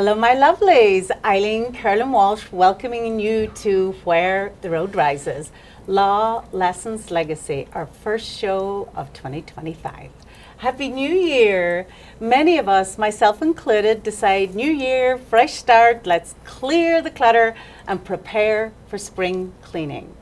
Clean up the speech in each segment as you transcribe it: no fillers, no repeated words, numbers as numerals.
Hello, my lovelies. Eileen Carolyn Walsh welcoming you to Where the Road Rises. Law Lessons Legacy, our first show of 2025. Happy New Year. Many of us, myself included, decide New Year, fresh start, let's clear the clutter and prepare for spring cleaning.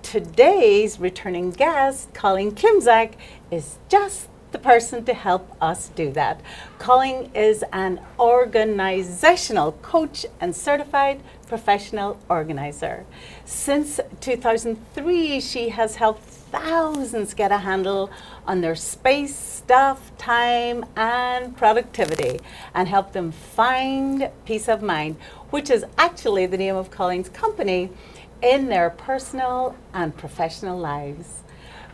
Today's returning guest, Colleen Klimzcak, is just the person to help us do that. Colleen is an organizational coach and certified professional organizer. Since 2003, she has helped thousands get a handle on their space, stuff, time, and productivity, and help them find peace of mind, which is actually the name of Colleen's company, in their personal and professional lives.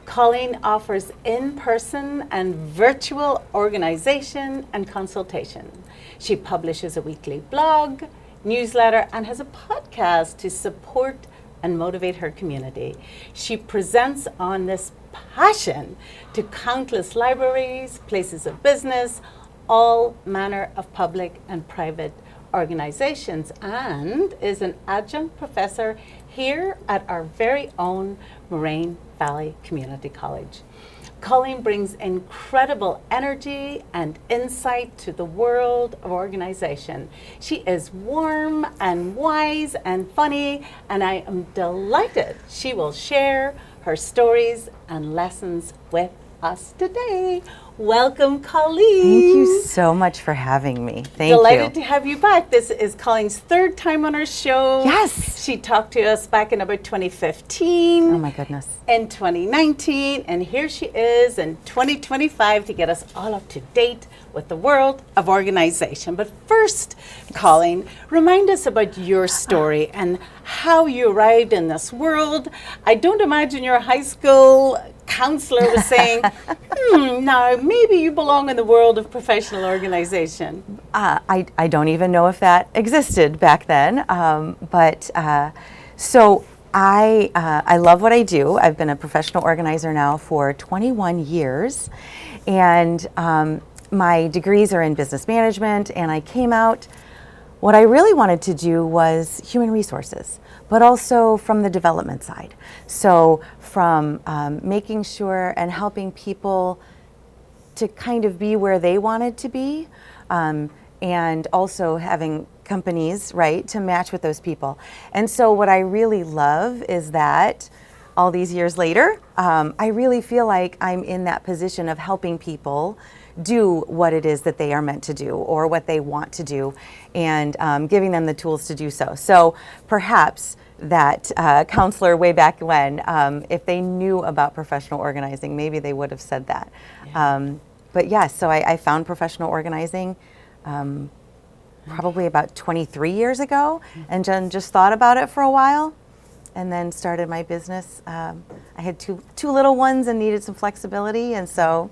Colleen offers in-person and virtual organization and consultation. She publishes a weekly blog, newsletter, and has a podcast to support and motivate her community. She presents on this passion to countless libraries, places of business, all manner of public and private organizations, and is an adjunct professor here at our very own Moraine Valley Community College. Colleen brings incredible energy and insight to the world of organization. She is warm and wise and funny, and I am delighted she will share her stories and lessons with us today. Welcome, Colleen. Thank you so much for having me. Thank you. Delighted to have you back. This is Colleen's third time on our show. Yes. She talked to us back in about 2015. Oh my goodness. In 2019, and here she is in 2025 to get us all up to date with the world of organization. But first, Colleen, remind us about your story and how you arrived in this world. I don't imagine your high school counselor was saying, now maybe you belong in the world of professional organization. I don't even know if that existed back then, so I love what I do. I've been a professional organizer now for 21 years, and my degrees are in business management, and I came out, what I really wanted to do was human resources, but also from the development side. So from making sure and helping people to kind of be where they wanted to be, and also having companies, right, to match with those people. And so what I really love is that all these years later, I really feel like I'm in that position of helping people do what it is that they are meant to do or what they want to do, and giving them the tools to do so. So perhaps that counselor way back when, if they knew about professional organizing, maybe they would have said that. Yeah. But yes, so I found professional organizing probably about 23 years ago, and then just thought about it for a while, and then started my business. I had two little ones and needed some flexibility, and so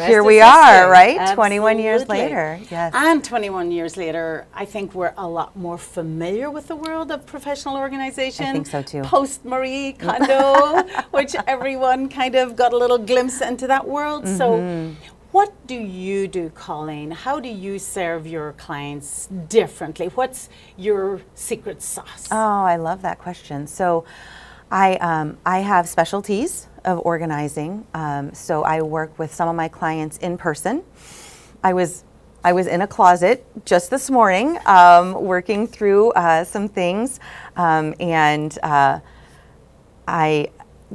here we are, right? Absolutely. 21 years later. Yes. And 21 years later, I think we're a lot more familiar with the world of professional organization. I think so too. Post Marie Kondo, which everyone kind of got a little glimpse into that world. Mm-hmm. So what do you do, Colleen? How do you serve your clients differently? What's your secret sauce? Oh, I love that question. So I have specialties of organizing. So I work with some of my clients in person. I was in a closet just this morning, working through some things, and I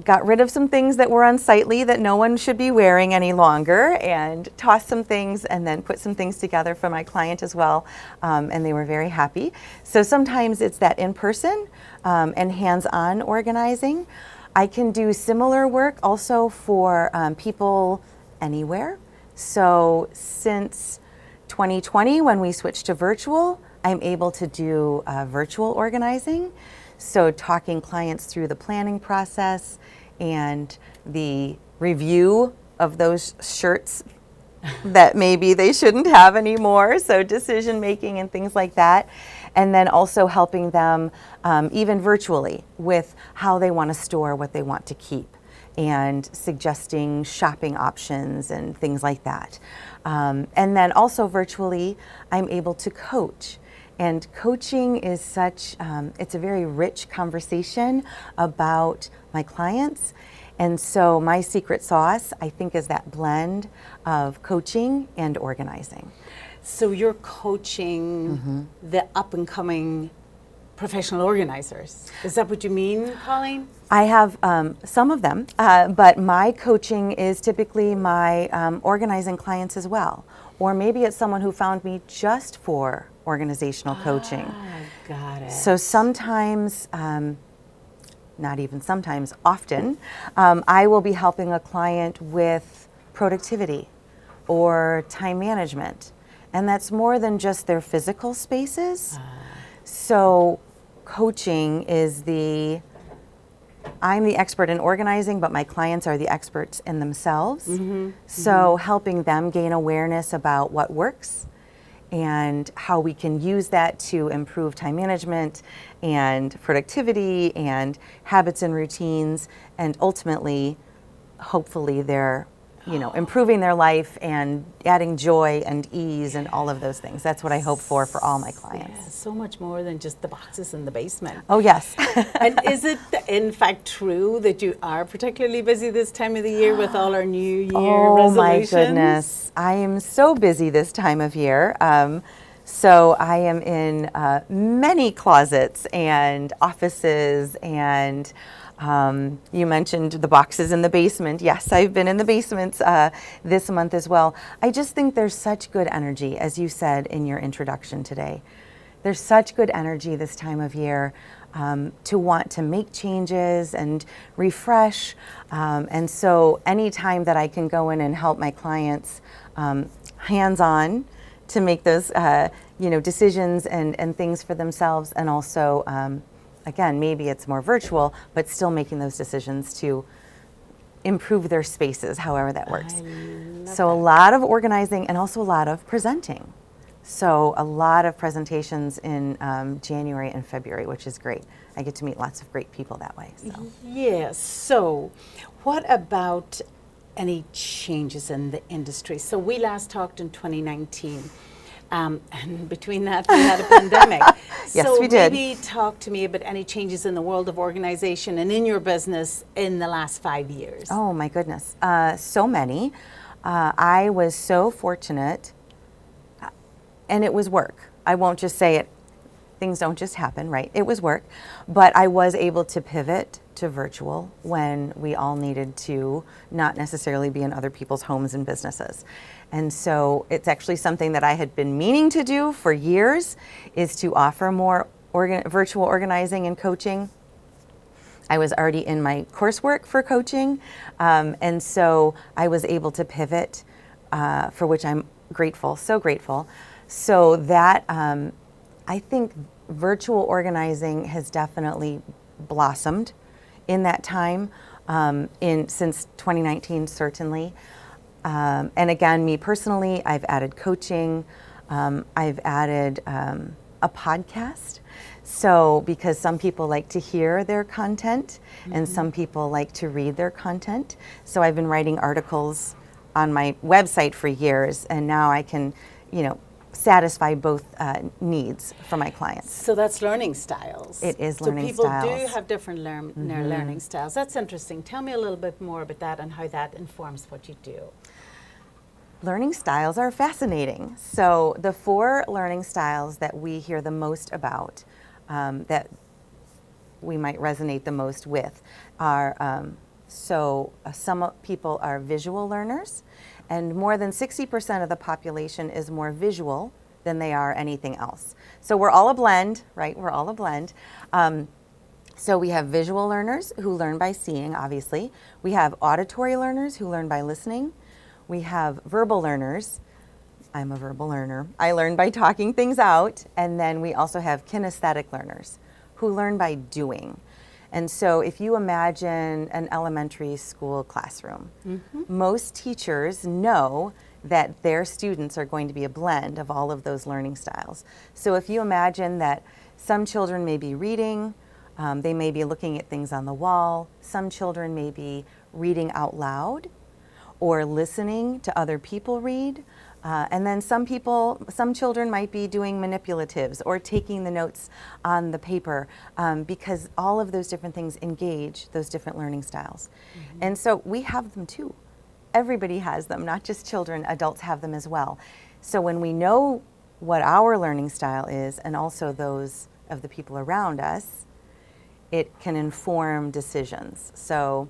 got rid of some things that were unsightly that no one should be wearing any longer, and tossed some things and then put some things together for my client as well, and they were very happy. So sometimes it's that in-person and hands-on organizing. I can do similar work also for people anywhere. So since 2020, when we switched to virtual, I'm able to do virtual organizing. So talking clients through the planning process and the review of those shirts that maybe they shouldn't have anymore. So decision making and things like that. And then also helping them even virtually with how they want to store what they want to keep. and suggesting shopping options and things like that. And then also virtually, I'm able to coach. And coaching is such, it's a very rich conversation about my clients. And so my secret sauce, I think, is that blend of coaching and organizing. So you're coaching the up and coming professional organizers. Is that what you mean, Colleen? I have some of them, but my coaching is typically my organizing clients as well. Or maybe it's someone who found me just for organizational coaching. Got it. So sometimes, not even sometimes, often, I will be helping a client with productivity or time management. And that's more than just their physical spaces. So coaching is I'm the expert in organizing, but my clients are the experts in themselves. So helping them gain awareness about what works and how we can use that to improve time management and productivity and habits and routines, and ultimately, hopefully, they're improving their life and adding joy and ease and all of those things. That's what I hope for all my clients. Yeah, so much more than just the boxes in the basement. Oh, yes. And is it in fact true that you are particularly busy this time of the year with all our New Year resolutions? Oh my goodness. I am so busy this time of year. So I am in many closets and offices, and you mentioned the boxes in the basement. Yes, I've been in the basements this month as well. I just think there's such good energy, as you said in your introduction today. There's such good energy this time of year to want to make changes and refresh. And so anytime that I can go in and help my clients hands-on to make those decisions and things for themselves, and also again, maybe it's more virtual, but still making those decisions to improve their spaces, however that works. So a lot of organizing and also a lot of presenting. So a lot of presentations in January and February, which is great. I get to meet lots of great people that way. So. Yes. So what about any changes in the industry? So we last talked in 2019. And between that, we had a pandemic. Yes, so we did. Maybe talk to me about any changes in the world of organization and in your business in the last 5 years. Oh my goodness, so many. I was so fortunate, and it was work. I won't just say it. Things don't just happen, right? It was work, but I was able to pivot to virtual when we all needed to not necessarily be in other people's homes and businesses. And so it's actually something that I had been meaning to do for years, is to offer more virtual organizing and coaching. I was already in my coursework for coaching, and so I was able to pivot, for which I'm grateful, so grateful. So that, I think virtual organizing has definitely blossomed in that time, since 2019, certainly. And again, me personally, I've added coaching, I've added a podcast. So because some people like to hear their content, and some people like to read their content. So I've been writing articles on my website for years, and now I can, satisfy both needs for my clients. So that's learning styles. It is learning styles. So people do have different learning styles. That's interesting. Tell me a little bit more about that and how that informs what you do. Learning styles are fascinating. So the 4 learning styles that we hear the most about, that we might resonate the most with, are some people are visual learners, and more than 60% of the population is more visual than they are anything else. So we're all a blend, right? We're all a blend. So we have visual learners who learn by seeing, obviously. We have auditory learners who learn by listening. We have verbal learners. I'm a verbal learner. I learn by talking things out. And then we also have kinesthetic learners who learn by doing. And so if you imagine an elementary school classroom, most teachers know that their students are going to be a blend of all of those learning styles. So if you imagine that some children may be reading, they may be looking at things on the wall, some children may be reading out loud or listening to other people read. And then some children might be doing manipulatives or taking the notes on the paper, because all of those different things engage those different learning styles. And so we have them too. Everybody has them, not just children, adults have them as well. So when we know what our learning style is and also those of the people around us, it can inform decisions. So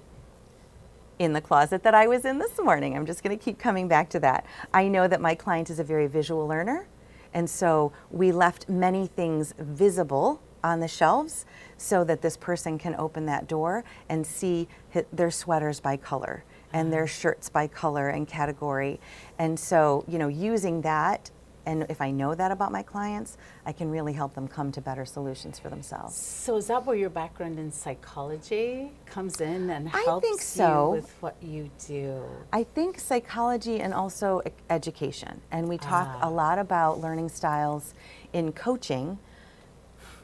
in the closet that I was in this morning, I'm just going to keep coming back to that. I know that my client is a very visual learner, and so we left many things visible on the shelves so that this person can open that door and see their sweaters by color and their shirts by color and category. And so, using that, and if I know that about my clients, I can really help them come to better solutions for themselves. So is that where your background in psychology comes in and helps I think so. you with what you do? I think psychology and also education. And we talk a lot about learning styles in coaching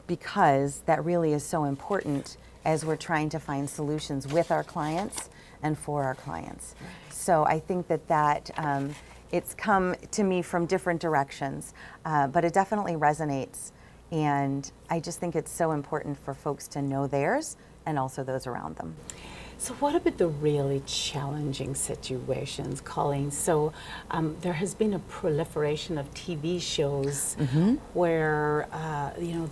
because that really is so important as we're trying to find solutions with our clients and for our clients. So I think that it's come to me from different directions, but it definitely resonates. And I just think it's so important for folks to know theirs and also those around them. So what about the really challenging situations, Colleen? So there has been a proliferation of TV shows where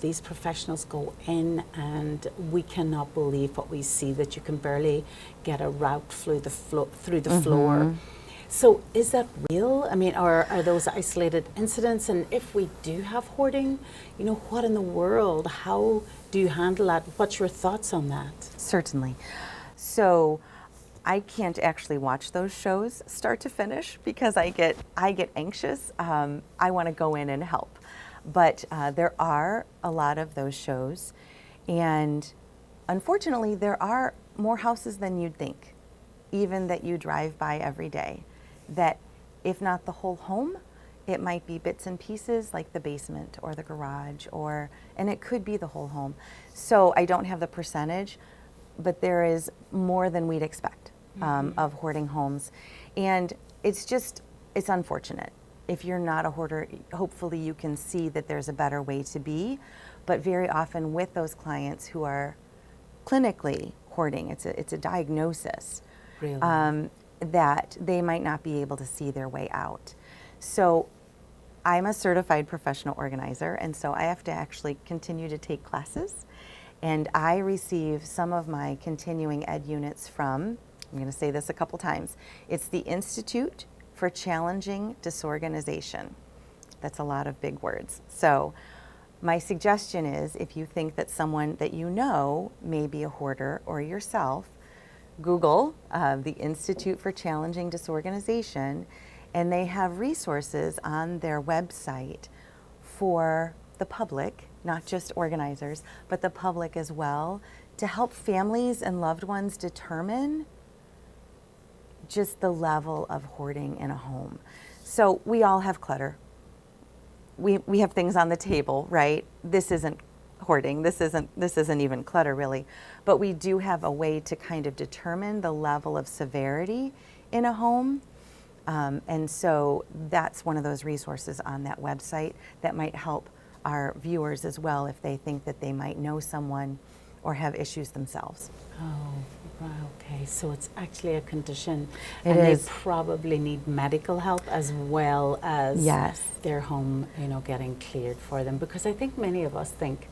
these professionals go in and we cannot believe what we see, that you can barely get a route through the floor. So is that real? I mean, are those isolated incidents? And if we do have hoarding, what in the world? How do you handle that? What's your thoughts on that? Certainly. So I can't actually watch those shows start to finish because I get anxious. I want to go in and help. But there are a lot of those shows. And unfortunately, there are more houses than you'd think, even that you drive by every day. That if not the whole home, it might be bits and pieces like the basement or the garage, and it could be the whole home. So I don't have the percentage, but there is more than we'd expect of hoarding homes. And it's unfortunate. If you're not a hoarder, hopefully you can see that there's a better way to be. But very often with those clients who are clinically hoarding, it's a diagnosis. Really? That they might not be able to see their way out. So I'm a certified professional organizer, and so I have to actually continue to take classes. And I receive some of my continuing ed units from, I'm going to say this a couple times, it's the Institute for Challenging Disorganization. That's a lot of big words. So my suggestion is, if you think that someone that you know may be a hoarder or yourself, Google the Institute for Challenging Disorganization, and they have resources on their website for the public, not just organizers, but the public as well, to help families and loved ones determine just the level of hoarding in a home. So we all have clutter. We have things on the table, right? This isn't hoarding. This isn't even clutter really, but we do have a way to kind of determine the level of severity in a home, and so that's one of those resources on that website that might help our viewers as well if they think that they might know someone or have issues themselves. Oh, right, okay. So it's actually a condition, It and is. they probably need medical help as well as their home, getting cleared for them. Because I think many of us think,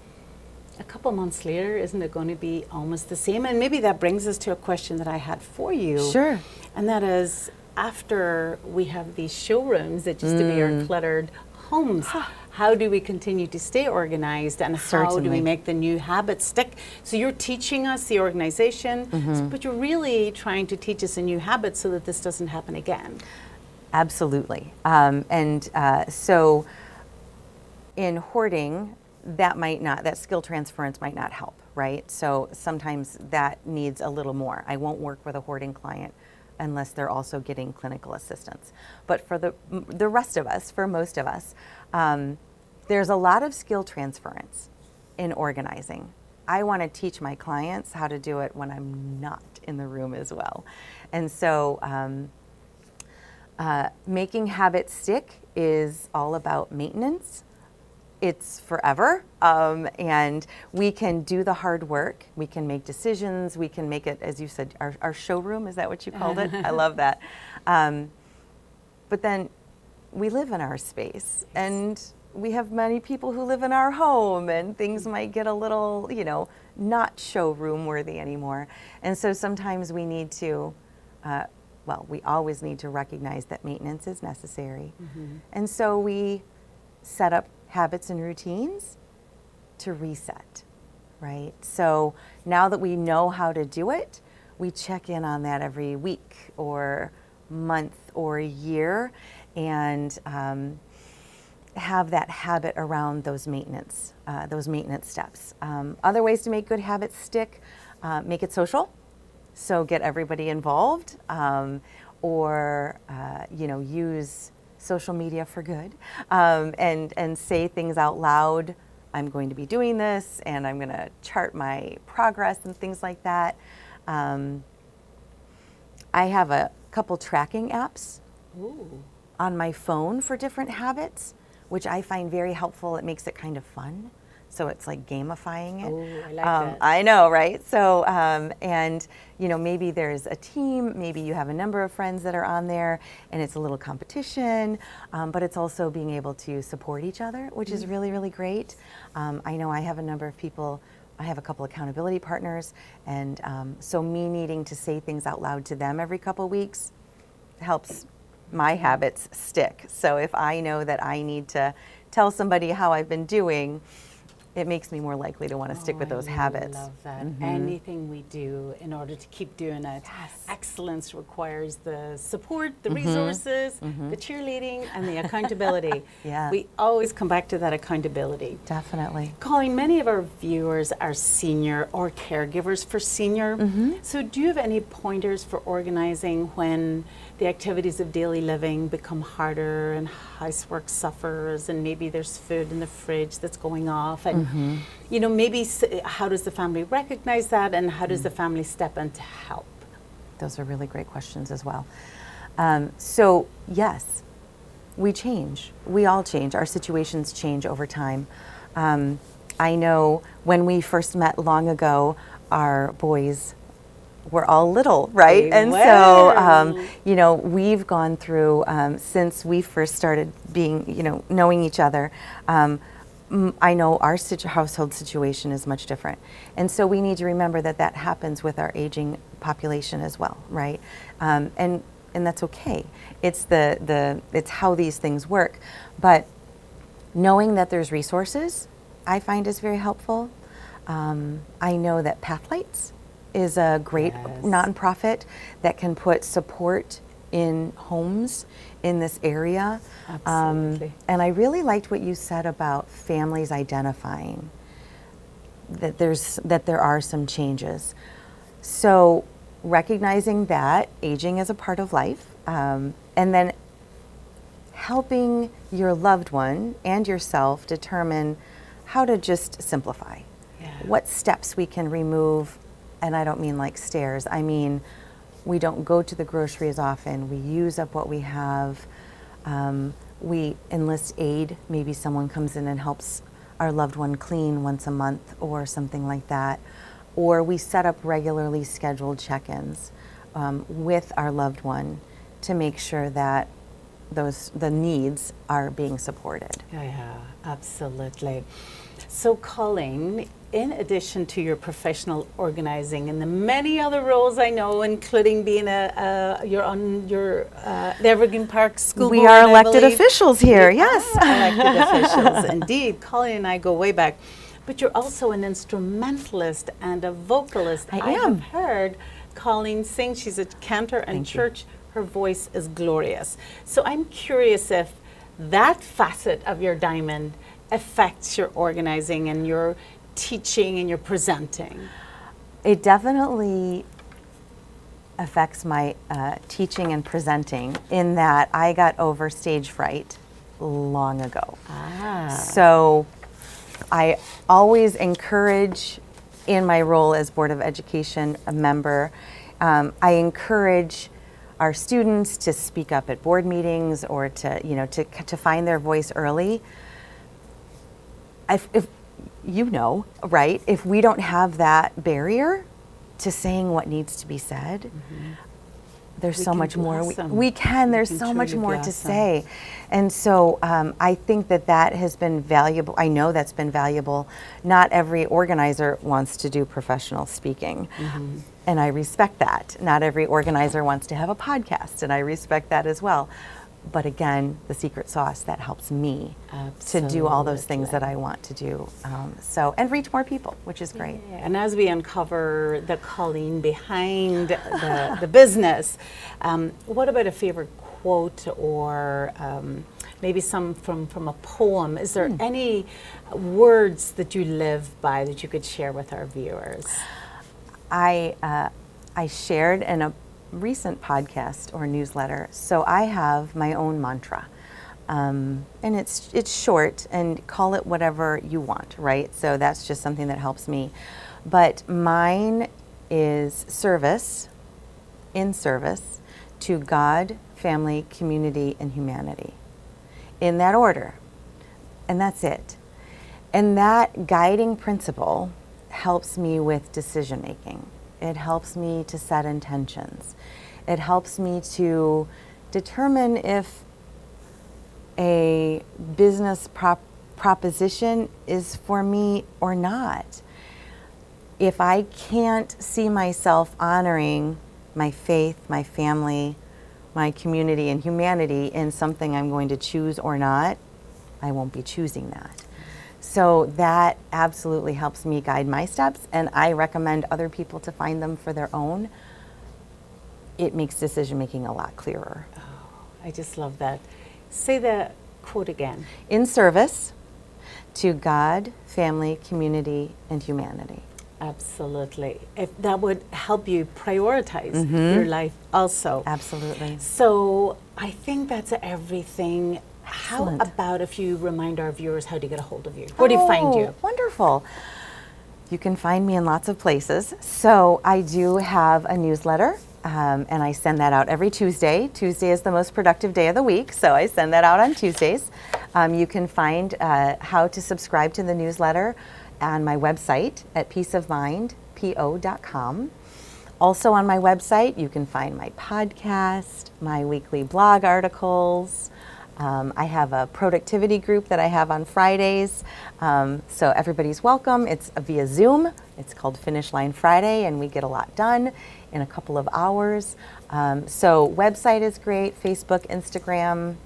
a couple months later, isn't it going to be almost the same? And maybe that brings us to a question that I had for you. Sure. And that is, after we have these showrooms that used to be our cluttered homes, how do we continue to stay organized, and how do we make the new habits stick? So you're teaching us the organization, but you're really trying to teach us a new habit so that this doesn't happen again. Absolutely. So in hoarding, that skill transference might not help, right? So sometimes that needs a little more. I won't work with a hoarding client unless they're also getting clinical assistance. But for the rest of us, for most of us, there's a lot of skill transference in organizing. I want to teach my clients how to do it when I'm not in the room as well. And so making habits stick is all about maintenance. It's forever, and we can do the hard work. We can make decisions. We can make it, as you said, our showroom. Is that what you called it? I love that. But then we live in our space, and we have many people who live in our home, and things might get a little, not showroom worthy anymore. And so sometimes we need to, we always need to recognize that maintenance is necessary. And so we set up habits and routines to reset, right? So now that we know how to do it, we check in on that every week or month or year, and have that habit around those maintenance steps. Other ways to make good habits stick: make it social, so get everybody involved, or use social media for good, and say things out loud. I'm going to be doing this, and I'm going to chart my progress and things like that. I have a couple tracking apps on my phone for different habits, which I find very helpful. It makes it kind of fun. So it's like gamifying it. Oh, I like that. I know, right? So, and maybe there's a team, maybe you have a number of friends that are on there, and it's a little competition, but it's also being able to support each other, which is really, really great. I know I have a number of people, I have a couple accountability partners, and so me needing to say things out loud to them every couple weeks helps my habits stick. So if I know that I need to tell somebody how I've been doing, it makes me more likely to want to stick with those habits. I love that. Anything we do in order to keep doing it, excellence requires the support, the resources, the cheerleading, and the accountability. We always come back to that accountability. Definitely. Colleen, many of our viewers are senior or caregivers for senior. So do you have any pointers for organizing when the activities of daily living become harder and housework suffers, and maybe there's food in the fridge that's going off, and maybe how does the family recognize that, and how does the family step in to help? Those are really great questions as well. So yes, we change. We all change. Our situations change over time. I know when we first met long ago, our boys were all little, right? So, we've gone through, since we first started being, knowing each other, I know our household situation is much different. And so we need to remember that that happens with our aging population as well, right? And that's okay. It's it's how these things work. But knowing that there's resources, I find is very helpful. I know that Pathlights is a great nonprofit that can put support in homes in this area. Absolutely. And I really liked what you said about families identifying that there are some changes. So recognizing that aging is a part of life, and then helping your loved one and yourself determine how to just simplify. What steps we can remove. And I don't mean like stairs. I mean, we don't go to the grocery as often. We use up what we have. We enlist aid. Maybe someone comes in and helps our loved one clean once a month or something like that. Or we set up regularly scheduled check-ins with our loved one to make sure that the needs are being supported. Yeah, absolutely. So Colleen, in addition to your professional organizing and the many other roles I know, including being you're on the Evergreen Park School Board. We are elected officials here, yes. Elected officials, indeed. Colleen and I go way back. But you're also an instrumentalist and a vocalist. I am. have heard Colleen sing. She's a cantor in church. Her voice is glorious. So I'm curious if that facet of your diamond affects your organizing and your teaching and your presenting. It definitely affects my teaching and presenting in that I got over stage fright long ago. So I always encourage in my role as Board of Education a member I encourage our students to speak up at board meetings or to find their voice early. If right, if we don't have that barrier to saying what needs to be said, there's so much more there's so much more to say. And so I think that has been valuable. I know that's been valuable. Not every organizer wants to do professional speaking. And I respect that. Not every organizer wants to have a podcast, and I respect that as well. But again, the secret sauce that helps me to do all those things that I want to do. And reach more people, which is great. Yeah. And as we uncover the Colleen behind the business, what about a favorite quote or maybe some from a poem? Is there any words that you live by that you could share with our viewers? I shared in a recent podcast or newsletter. So I have my own mantra, and it's short, and call it whatever you want, right? So that's just something that helps me. But mine is in service to God, family, community, and humanity, in that order. And that's it. And that guiding principle helps me with decision making. It helps me to set intentions. It helps me to determine if a business proposition is for me or not. If I can't see myself honoring my faith, my family, my community, and humanity in something I'm going to choose or not, I won't be choosing that. So that absolutely helps me guide my steps, and I recommend other people to find them for their own. It makes decision making a lot clearer. Oh, I just love that. Say the quote again. In service to God, family, community, and humanity. Absolutely. If that would help you prioritize your life also. Absolutely. So I think that's everything. Excellent. How about if you remind our viewers how to get a hold of you? Where do you find you? Wonderful. You can find me in lots of places. So I do have a newsletter, and I send that out every Tuesday. Tuesday is the most productive day of the week, so I send that out on Tuesdays. You can find how to subscribe to the newsletter on my website at peaceofmindpo.com. Also on my website, you can find my podcast, my weekly blog articles. I have a productivity group that I have on Fridays, so everybody's welcome. It's via Zoom. It's called Finish Line Friday, and we get a lot done in a couple of hours. So website is great, Facebook, Instagram,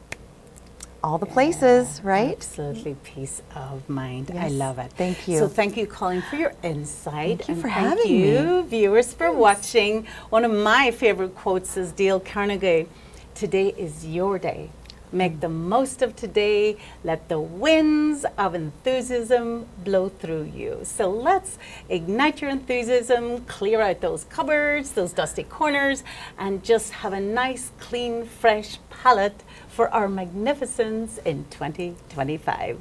all the places, right? Absolutely, peace of mind. Yes, I love it. thank you. So thank you, Colleen, for your insight. Thank you for thank having you, me. viewers, for watching. One of my favorite quotes is Dale Carnegie. Today is your day. Make the most of today. Let the winds of enthusiasm blow through you. So let's ignite your enthusiasm, clear out those cupboards, those dusty corners, and just have a nice, clean, fresh palette for our magnificence in 2025.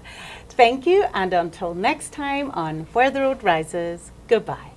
Thank you, and until next time on Where the Road Rises, goodbye.